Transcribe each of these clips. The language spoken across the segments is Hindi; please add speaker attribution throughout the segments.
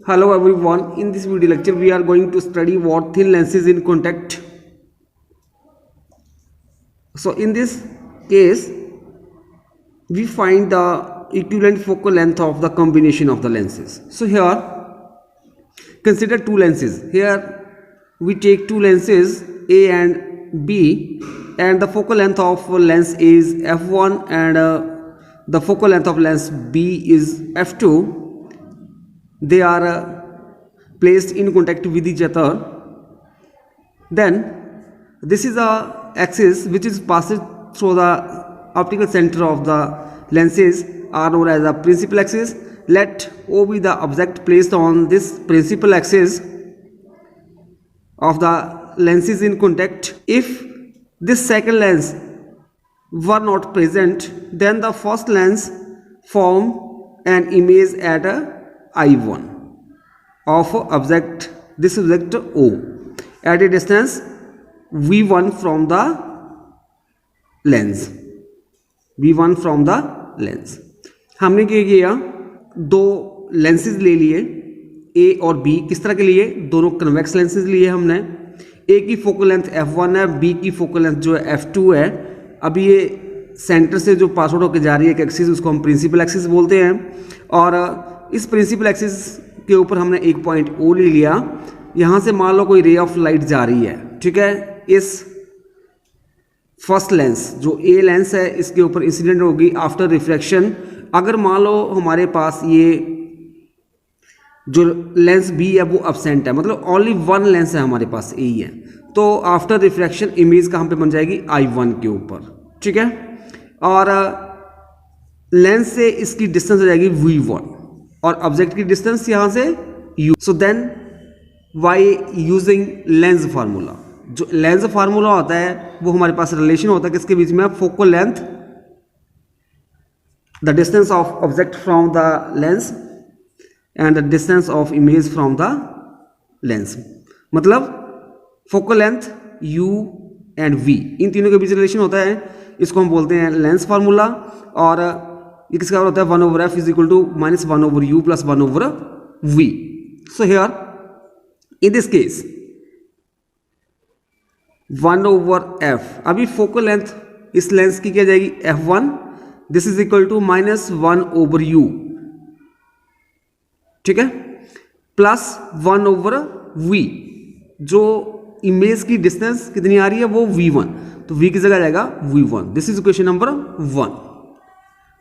Speaker 1: Hello everyone, in this video lecture we are going to study what thin lenses in contact. So in this case we find the equivalent focal length of the combination of the lenses. So here consider two lenses. Here we take two lenses A and B, and the focal length of lens A is f1 and the focal length of lens B is f2. They are placed in contact with each other. Then this is a axis which is passed through the optical center of the lenses are known as the principal axis. Let O be the object placed on this principal axis of the lenses in contact. If this second lens were not present, then the first lens form an image at I1 of object, this object O, at a distance V1 from the lens. V1 from the lens. हमने क्या किया, दो लेंसेज ले लिए A और B. किस तरह के लिए? दोनों कन्वेक्स लेंसेज लिए हमने. A की फोकल लेंथ f1 है, B की फोकल लेंथ जो है f2 है. अब ये सेंटर से जो पास आउट होकर जा रही है एक एक्सिस, उसको हम प्रिंसिपल एक्सिस बोलते हैं. और इस प्रिंसिपल एक्सिस के ऊपर हमने एक पॉइंट O ले लिया. यहाँ से मान लो कोई रे ऑफ लाइट जा रही है, ठीक है. इस फर्स्ट लेंस जो A लेंस है इसके ऊपर इंसिडेंट होगी आफ्टर रिफ्रैक्शन. अगर मान लो हमारे पास ये जो लेंस B है वो एब्सेंट है, मतलब ओनली वन लेंस है हमारे पास A ही है, तो आफ्टर रिफ्रैक्शन इमेज कहाँ पे बन जाएगी? I1 के ऊपर, ठीक है. और लेंस से इसकी डिस्टेंस हो जाएगी V1 और ऑब्जेक्ट की डिस्टेंस यहाँ से U. So then by using lens formula, जो लेंस फार्मूला होता है वो हमारे पास रिलेशन होता है किसके बीच में? Focal length, the distance of object from the lens and the distance of image from the lens. मतलब focal length U and V, इन तीनों के बीच रिलेशन होता है. इसको हम बोलते हैं लेंस फार्मूला. और ये किसका होता है? 1/f is equal to -1/u plus 1/v. So here in this case 1/f. अभी फोकल लेंथ इस लेंस की क्या जाएगी? f1. This is equal to -1/u, ठीक है, प्लस 1/v. जो इमेज की डिस्टेंस कितनी आ रही है? वो v1, तो v की जगह जाएगा v1. This is equation number 1.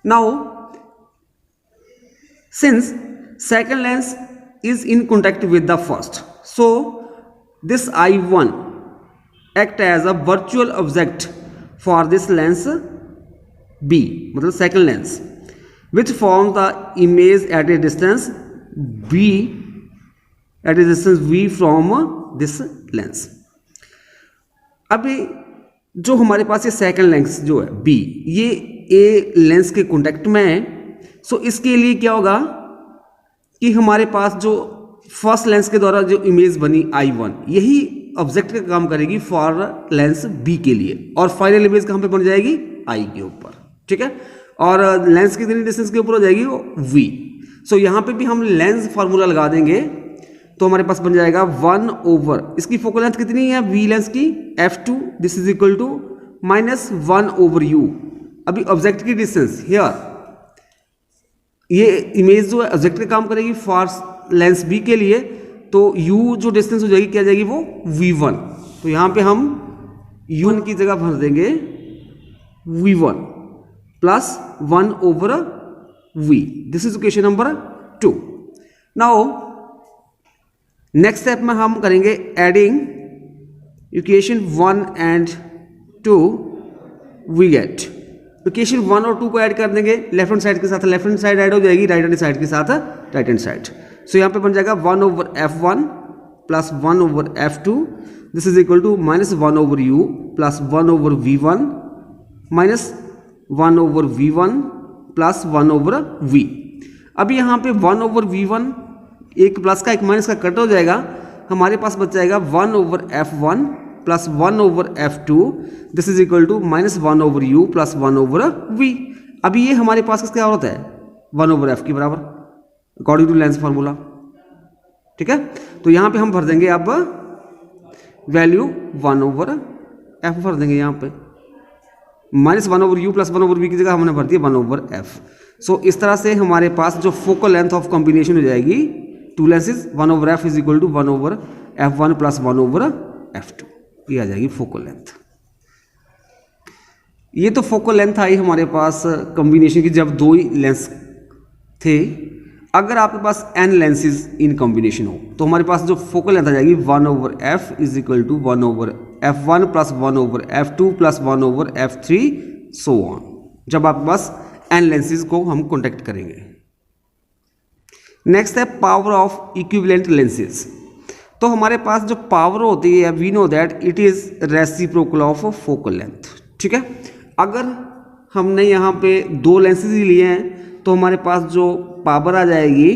Speaker 1: Now since second lens is in contact with the first, so this I1 act as a virtual object for this lens B, मतलब second lens, which forms the image at a distance B, at a distance V from this lens. अभी जो हमारे पास ये सेकेंड लेंस जो है B, ये A लेंस के कॉन्टेक्ट में है. सो इसके लिए क्या होगा कि हमारे पास जो फर्स्ट लेंस के द्वारा जो इमेज बनी I1, यही ऑब्जेक्ट का काम करेगी फॉर लेंस B के लिए, और फाइनल इमेज कहाँ पे बन जाएगी? I के ऊपर, ठीक है. और लेंस कितनी डिस्टेंस के ऊपर हो जाएगी? वो V. सो यहाँ पे भी हम लेंस फार्मूला लगा देंगे तो हमारे पास बन जाएगा 1/, इसकी फोकल लेंथ कितनी है V लेंस की? f2. This is equal to -1/u. अभी ऑब्जेक्ट की डिस्टेंस हियर, ये इमेज जो है ऑब्जेक्ट का काम करेगी फॉर लेंस B के लिए, तो U जो डिस्टेंस हो जाएगी क्या जाएगी? वो V1. तो यहाँ पे हम U की जगह भर देंगे V1 plus 1/v. This is equation number 2. Now next step में हम करेंगे adding equation 1 and 2. We get equation 1 और 2 को ऐड कर देंगे. लेफ्ट हैंड साइड के साथ लेफ्ट हैंड साइड ऐड हो जाएगी, राइट हैंड साइड के साथ राइट हैंड साइड. सो यहाँ पे बन जाएगा 1/f1 plus 1/f2. This is equal to -1/u plus 1/v1 minus 1/v1 plus 1/v. अब यहाँ पे 1/v1, एक प्लस का एक माइनस का कट हो जाएगा, हमारे पास बच जाएगा 1/f1 plus 1/f2. This is equal to -1/u plus 1/v. अभी ये हमारे पास किसका होता है? 1/f के बराबर अकॉर्डिंग टू लेंस फार्मूला. ठीक है। तो यहाँ पे हम भर देंगे अब वैल्यू 1/f भर देंगे यहाँ पे, -1/u प्लस 1/v की जगह हमने भर दिया 1/f। सो इस तरह से हमारे पास जो फोकल लेंथ ऑफ कॉम्बिनेशन हो जाएगी two lenses 1/f is equal to 1/f1 plus 1/f2, ये आ जाएगी फोकल लेंथ। ये तो फोकल लेंथ आई हमारे पास कॉम्बिनेशन की जब दो ही लेंस थे। अगर आपके पास n लेंसेज इन कॉम्बिनेशन हो तो हमारे पास जो फोकल लेंथ आ जाएगी 1/f is equal to 1/f1 plus 1/f2 plus 1/f3 so on, जब आपके पास n लेंसेज को हम कॉन्टेक्ट करेंगे। नेक्स्ट है पावर ऑफ इक्विवेलेंट लेंसेज। तो हमारे पास जो पावर होती है we know that it is reciprocal of focal length, ठीक है। अगर हमने यहाँ पे दो लेंसेज ही लिए हैं तो हमारे पास जो पावर आ जाएगी,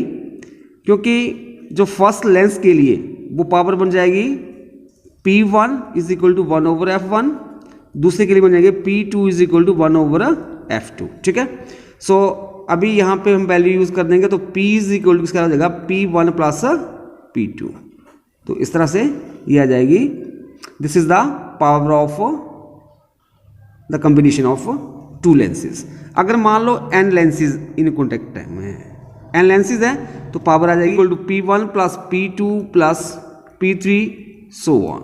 Speaker 1: क्योंकि जो फर्स्ट लेंस के लिए वो पावर बन जाएगी P1 is equal to 1/f1, दूसरे के लिए बन जाएगी P2 is equal to 1/f2, ठीक है। सो अभी यहाँ पे हम वैल्यू यूज कर देंगे तो P इज इक्वल टू किसका आ जाएगा P1 प्लस P2। तो इस तरह से ये आ जाएगी, this is the power of the combination of two lenses. अगर मान लो n लेंसेज इन कॉन्टेक्ट में n लेंसेज है तो पावर आ जाएगी equal to P1 plus P2 plus P3 so on.